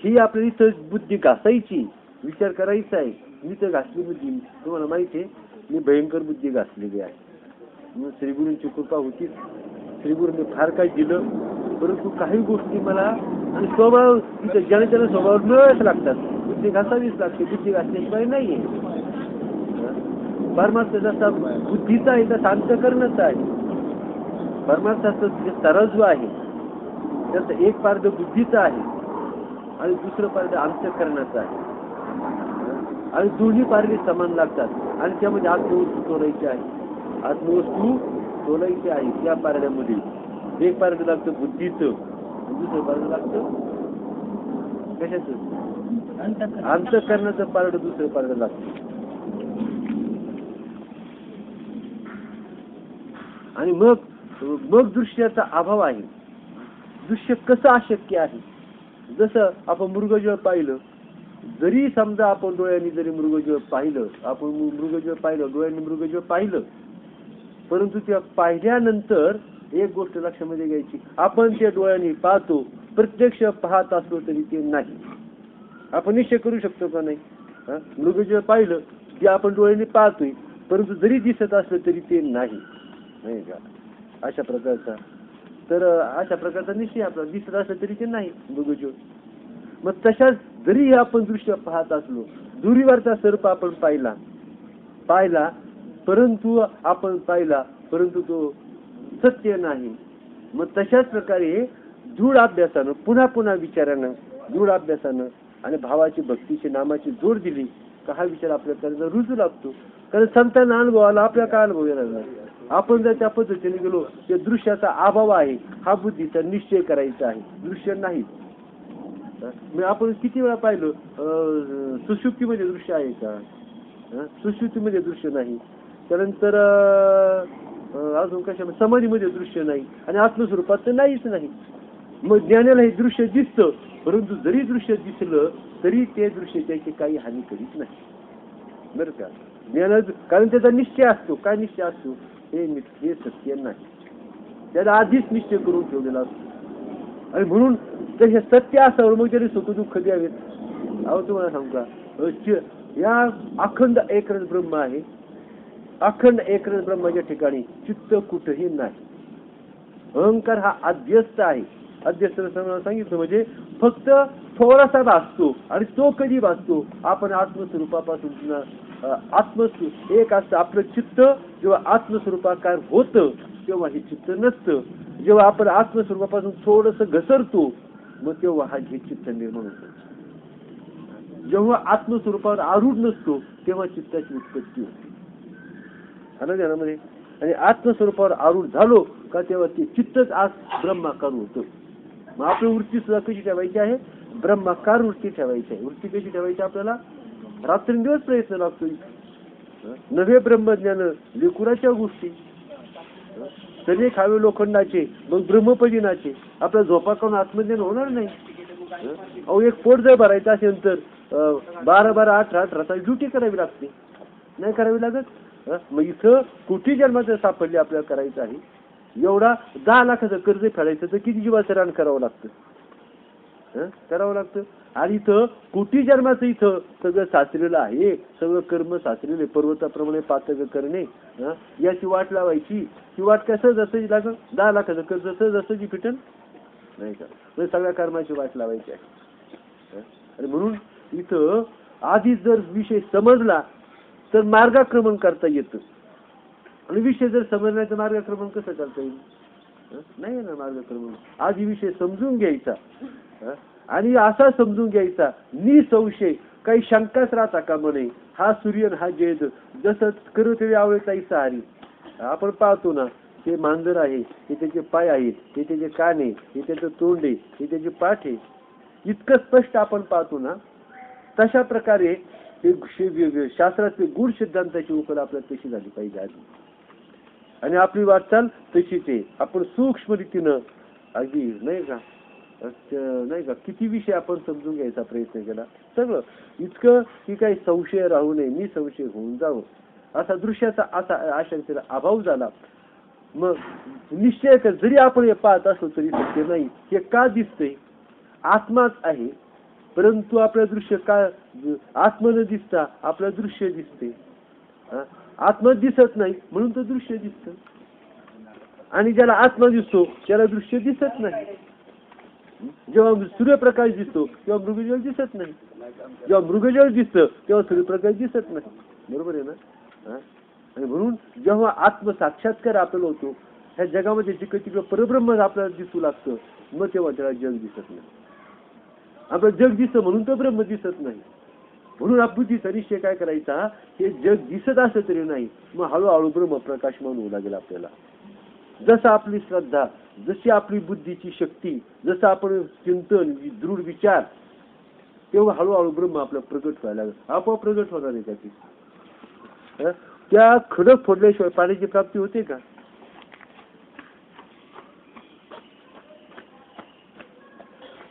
ही आपल्या इथं बुद्धी घासायची, विचार करायचा आहे. मी तर घासली बुद्धी, तुम्हाला माहिती आहे मी भयंकर बुद्धी घासलेली आहे. मग श्रीगुरूंची कृपा होतीच. श्रीगुरूंनी फार काही दिलं, परंतु काही गोष्टी मला आणि स्वभाव तिथे ज्याला स्वभाव मिळावेच लागतात. बुद्धी घासावीच लागते, बुद्धी घासल्याशिवाय नाहीये. परमार्थ जसा बुद्धीचा आहे तसा अंतःकरणाचा आहे. परमार्थाचा जे तराजू आहे त्याचं एक पारड बुद्धीचं आहे आणि दुसरं पारड अंतःकरणाचं आहे. आणि दोन्ही पारडे समान लागतात आणि त्यामध्ये आत्मवस्तू तोलायची आहे. आत्मवस्तू तोलायची आहे. त्या पारड्यामध्ये एक पारड लागतं बुद्धीचं, दुसरं पारड लागतं कशाचं? अंतःकरणाचं पारड दुसरं पारड लागतं. आणि मग दृश्याचा अभाव आहे. दृश्य कसं अशक्य आहे? जसं आपण मृगजीव पाहिलं, जरी समजा आपण डोळ्यांनी जरी मृगजीव पाहिलं, डोळ्यांनी मृगजीव पाहिलं, परंतु त्या पाहिल्यानंतर एक गोष्ट लक्षामध्ये घ्यायची, आपण त्या डोळ्यांनी पाहतो, प्रत्यक्ष पाहत असलो तरी ते नाही. आपण निश्चय करू शकतो का नाही? मृगजीव पाहिलं की आपण डोळ्यांनी पाहतोय, परंतु जरी दिसत असलं तरी ते नाही का? अशा प्रकारचा अशा प्रकारचा निश्चय आपला दिसत असलं तरी ते नाही मृगजीव. मग तशाच जरी आपण दृश्य पाहत असलो, दुरीवरचा सर्प आपण पाहिला परंतु तो सत्य नाही. मग तशाच प्रकारे दृढ अभ्यासानं, पुन्हा पुन्हा विचारानं, दृढ अभ्यासानं आणि भावाची भक्तीची नामाची जोड दिली का हा विचार आपल्याकडे रुजू लागतो. कारण संतांना अनुभव आला, आपल्या काय अनुभव येणार? आपण जर त्या पद्धतीने गेलो, त्या दृश्याचा अभाव आहे हा बुद्धीचा निश्चय करायचा आहे, दृश्य नाही. आपण किती वेळा पाहिलं सुषुप्तीमध्ये दृश्य आहे का? सुषुप्तीमध्ये दृश्य नाही. त्यानंतर अजून कशा समाधीमध्ये दृश्य नाही आणि आत्मस्वरूपात तर नाहीच नाही. मग ज्ञानाला हे दृश्य दिसतं, परंतु जरी दृश्य दिसलं तरी ते दृश्य त्याची काही हानी करीत नाही बरं का. ज्ञान कारण त्याचा निश्चय असतो. काय निश्चय असतो? हे सत्य नाही, त्याला आधीच निश्चय करून ठेवलेला असतो. आणि म्हणून तर हे सत्य असावं मग तरी सुख दुःख द्यावेत. अहो तुम्हाला सांगू का, या अखंड एकरस ब्रह्म आहे. अखंड एकरस ब्रह्माच्या ठिकाणी चित्त कुठेही नाही. अहंकार हा अध्यस्त आहे. अध्यस्त सांगितलं म्हणजे फक्त थोडासा भासतो आणि तो कधी भासतो आपण आत्मस्वरूपापासून एक असतं आपलं चित्त जेव्हा आत्मस्वरूपाकार होतं तेव्हा हे चित्त नसतं. जेव्हा आपण आत्मस्वरूपापासून थोडस घसरतो मग तेव्हा हे चित्त निर्माण होतं. जेव्हा आत्मस्वरूपावर आरूढ नसतो तेव्हा चित्ताची उत्पत्ती होते. आलं ध्यानामध्ये. आणि आत्मस्वरूपावर आरूढ झालो का तेव्हा ते चित्तच आज ब्रह्माकार होतं. मग आपली वृत्ती सुद्धा कशी ठेवायची आहे? ब्रह्माकार वृत्ती ठेवायची आहे. वृत्ती कशी ठेवायची आपल्याला? रात्रंदिवस प्रयत्न लागतोय. नवे ब्रह्मज्ञान लेकुराच्या गोष्टी सगळे खावे लोखंडाचे मग ब्रह्मपदिनाचे आपला झोपा करून आत्मज्ञान होणार नाही. अहो एक पोट जर भरायचं असेल तर 12-12, 18 तास ड्युटी करावी लागते. नाही करावी लागत. मग इथं कोटी जन्माचं साफल्य आपल्याला करायचं आहे. एवढा 10 लाखाचं कर्ज फेडायचं तर किती जीवाचं रान करावं लागतं. आणि इथं कोटी जन्माचं इथं सगळं साचलेलं आहे. सगळं कर्म साचलेले पर्वताप्रमाणे पातळ करणे याची वाट लावायची. ती वाट काय सहज असं लागल? 10 लाखाचं कर्ज सहज असं जी फिटन नाही का? म्हणजे सगळ्या कर्माची वाट लावायची आहे. आणि म्हणून इथं आधी जर विषय समजला तर मार्गाक्रमण करता येतं. आणि विषय जर समजला तर मार्गाक्रमण कसं करता येईल? नाही ना मार्गक्रमण. आधी विषय समजून घ्यायचा आणि असा समजून घ्यायचा निसंशय काही शंकाच राहता का म्हणे. हा सूर्य हा जैद जसं करते आवळताई सहारी आपण पाहतो ना. हे मांजर आहे, हे त्याचे पाय आहेत, हे त्याचे कान आहे, हे त्याचं तोंड आहे, हे त्याचे पाठ आहे. इतकं स्पष्ट आपण पाहतो ना. तशा प्रकारे शास्त्रातले गूढ सिद्धांताची उकल आपल्याला तशी झाली पाहिजे आधी. आणि आपली वाटचाल तशीच आहे. आपण सूक्ष्म रीतीनं अगदी नाही का किती विषय आपण समजून घ्यायचा प्रयत्न केला. सगळं इतकं की काही संशय राहू नये, निसंशय होऊन जावं असा दृश्याचा असा आशंकेचा अभाव झाला. मग निश्चय कर जरी आपण हे पाहत असलो तरी सत्य नाही. हे का दिसतंय? आत्माच आहे. परंतु आपलं दृश्य काय आत्मा न दिसता आपलं दृश्य दिसते. आत्मा दिसत नाही म्हणून तो दृश्य दिसतं. आणि ज्याला आत्मा दिसतो त्याला दृश्य दिसत नाही. जेव्हा सूर्यप्रकाश दिसतो तेव्हा मृगजळ दिसत नाही. जेव्हा मृगजळ दिसतं तेव्हा सूर्यप्रकाश दिसत नाही. बरोबर आहे ना. आणि म्हणून जेव्हा आत्मसाक्षात्कार आपल्याला होतो ह्या जगामध्ये जिकडे तिकडे परब्रह्म आपल्याला दिसू लागतं मग तेव्हा त्याला जग दिसत नाही. आपलं जग दिसतं म्हणून तर ब्रह्म दिसत नाही. म्हणून बुद्धीचा निश्चय काय करायचा? हे जग दिसत असं तरी नाही मग हळूहळू ब्रह्म प्रकाशमान होऊ लागेल आपल्याला. जसं आपली श्रद्धा, जशी आपली बुद्धीची शक्ती, जसं आपण चिंतन दृढ विचार तेव्हा हळूहळू ब्रह्म आपलं प्रगट व्हायला लागेल. आपोआप प्रगट होणार आहे त्याची. त्या खडक फोडल्याशिवाय पाण्याची प्राप्ती होते का?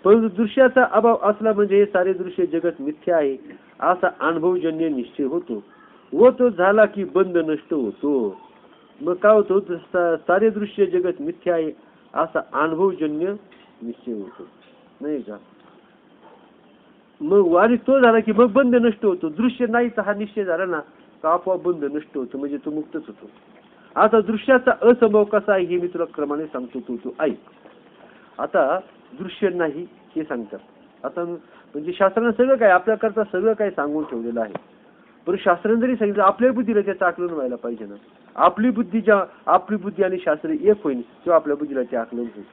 परंतु दृश्याचा अभाव असला म्हणजे हे सारे दृश्य जगत मिथ्या आहे असा अनुभवजन्य निश्चय होतो. व तो झाला की बंध नष्ट होतो. मग काय होतो? सारे दृश्य जगत मिथ्या आहे असा अनुभवजन्य निश्चय होतो नाही का. मग वारी तो झाला की मग बंध नष्ट होतो. दृश्य नाहीचा हा निश्चय झाला ना का आपोआप बंध नष्ट होतो म्हणजे तो मुक्तच होतो. आता दृश्याचा असंभव कसा आहे हे मी तुला क्रमाने सांगतो. तू ऐक. आता दृश्य नाही हे सांगतात. आता म्हणजे शास्त्रानं सगळं काय आपल्याकरता सगळं काय सांगून ठेवलेलं आहे. पण शास्त्रानं जरी सांगितलं आपल्या बुद्धीला त्याचं आकलन व्हायला पाहिजे ना. आपली बुद्धी आणि शास्त्र एक होईल तेव्हा आपल्या बुद्धीला ते आकलन होईल.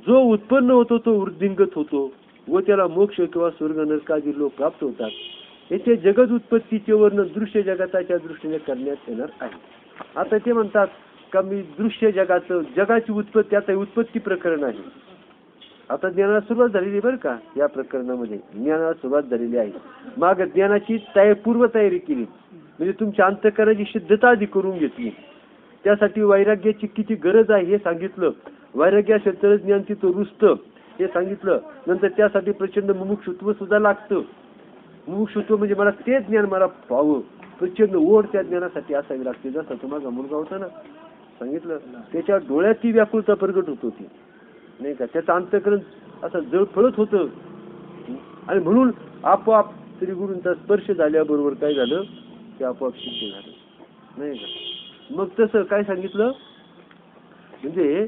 जो उत्पन्न होतो तो वृद्धिंगत होतो व त्याला मोक्ष किंवा स्वर्ग नरकादी लोक प्राप्त होतात. याचे जगत उत्पत्तीचे वर्णन दृश्य जगताच्या दृष्टीने करण्यात येणार आहे. आता ते म्हणतात का मी दृश्य जगाची उत्पत्ती आता उत्पत्ती प्रकरण आहे. आता ज्ञानाला सुरुवात झालेली बरं का. या प्रकरणामध्ये ज्ञानाला सुरुवात झालेली आहे. माग ज्ञानाची पूर्वतयारी केली म्हणजे तुमच्या अंतःकरणाची शुद्धता आधी करून घेतली. त्यासाठी वैराग्याची किती गरज आहे हे सांगितलं. वैराग्य असेल तर ज्ञान तिथं रुजतं हे सांगितलं. नंतर त्यासाठी प्रचंड मुमुक्षुत्व सुद्धा लागतं. मुमुक्षुत्व म्हणजे मला ते ज्ञान मला पाहावं प्रचंड ओढ त्या ज्ञानासाठी असावी लागते. जसं तुम्हाला मुलगा होता ना सांगितलं त्याच्या डोळ्यात ती व्याकुलता प्रगट होत होती नाही का. त्याचं अंतःकरण असं जळफळत होतं. आणि म्हणून आपोआप श्री गुरूंचा स्पर्श झाल्याबरोबर काय झालं ते आपोआप सिद्ध झालं नाही का. मग तसं काय सांगितलं म्हणजे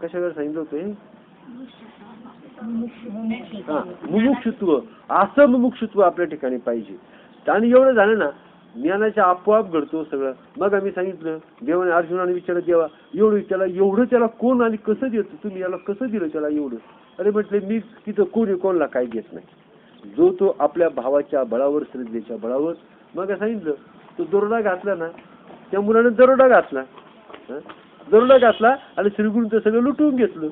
कशाकडे सांगितलं होतं मुमुक्षुत्व, असं मुमुक्षुत्व आपल्या ठिकाणी पाहिजे. आणि एवढं झालं ना, ज्ञानाच्या आपोआप घडतो सगळं. मग आम्ही सांगितलं, देवाने अर्जुनाने विचारलं, देवा एवढं त्याला कोण आणि कसं देतो, तुम्ही याला कसं दिलं त्याला एवढं? अरे म्हटले, मी तिथं कोणी कोणाला काय देत नाही, जो तो आपल्या भावाच्या बळावर, श्रद्धेच्या बळावर. मग सांगितलं, तो दरोडा घातला ना, त्या मुलाने दरोडा घातला आणि श्रीगुरूंचं सगळं लुटून घेतलं,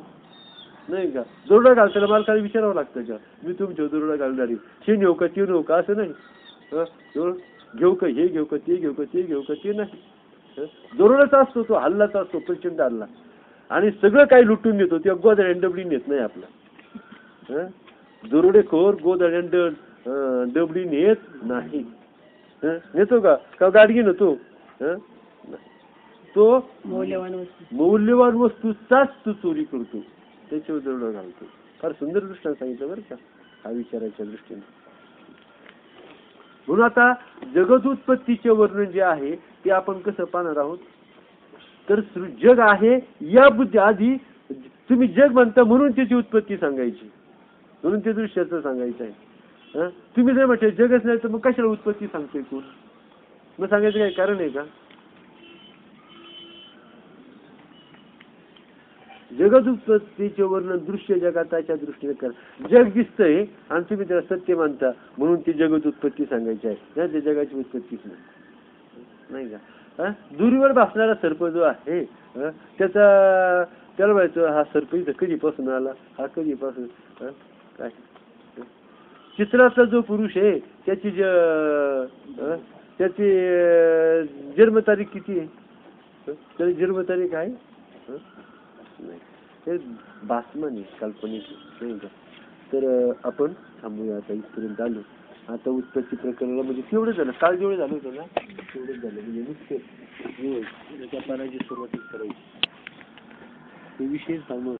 नाही का? दरोडा घालताना मालकाला विचारावं लागतं का, मी तुमच्या दरोडा घालणारी, हे नेऊ का ते नेऊ का, असं नाही. घेऊ का, हे घेऊ का, ते घेऊ का, ते घेऊ का, ते नाही. दरोडाचा असतो तो, हल्लाचा असतो, प्रचंड हल्ला, आणि सगळं काही लुटून घेतो. ते गोधड्या डबडी नेत नाही आपला. दरोडेखोर गोधड्या डबडी नेत नाही. नेतो का गाडगी नेतो? तो मौल्यवान वस्तूचाच तो चोरी करतो, त्याच्यावर दरोडा घालतो. फार सुंदर दृष्टांत सांगितलं बरं का, हा विचाराच्या दृष्टीने. म्हणून आता जगत उत्पत्तीचे वर्णन जे आहे ते आपण कसं पाहणार आहोत, तर जग आहे या बुद्धी आधी तुम्ही जग म्हणता म्हणून त्याची उत्पत्ती सांगायची, म्हणून ते दृश्याचं सांगायचं आहे. तुम्ही जर म्हटलं जगच नाही तर मग कशाला उत्पत्ती सांगतोय कोण? मग सांगायचं काही कारण आहे का? जगत उत्पत्तीचे वर्णन दृश्य जगताच्या दृष्टीने कर. जग दिसतंय आणि तुम्ही त्याला सत्य मानता म्हणून ती जगत उत्पत्ती सांगायची आहे. नाही, ते जगाची उत्पत्तीच नाही का? दुरीवर भासणारा सर्प जो आहे त्याला म्हणायचं, हा सर्प इथं कधीपासून आला, हा कधीपासून काय? चित्रातला जो पुरुष आहे त्याची जन्मतारीख किती आहे? त्याची जन्मतारीख आहे? नाही, हे भासमान आहे, काल्पनिक नाही का? तर आपण थांबूया आता, इथपर्यंत आलो. आता उत्पत्ती प्रकरणाला म्हणजे तेवढं झालं, काल जेवढे झालं होतं ना तेवढंच झालं. म्हणजे नुसते त्याच्या पानाची सुरुवातच करायची, ते विषय सांगू.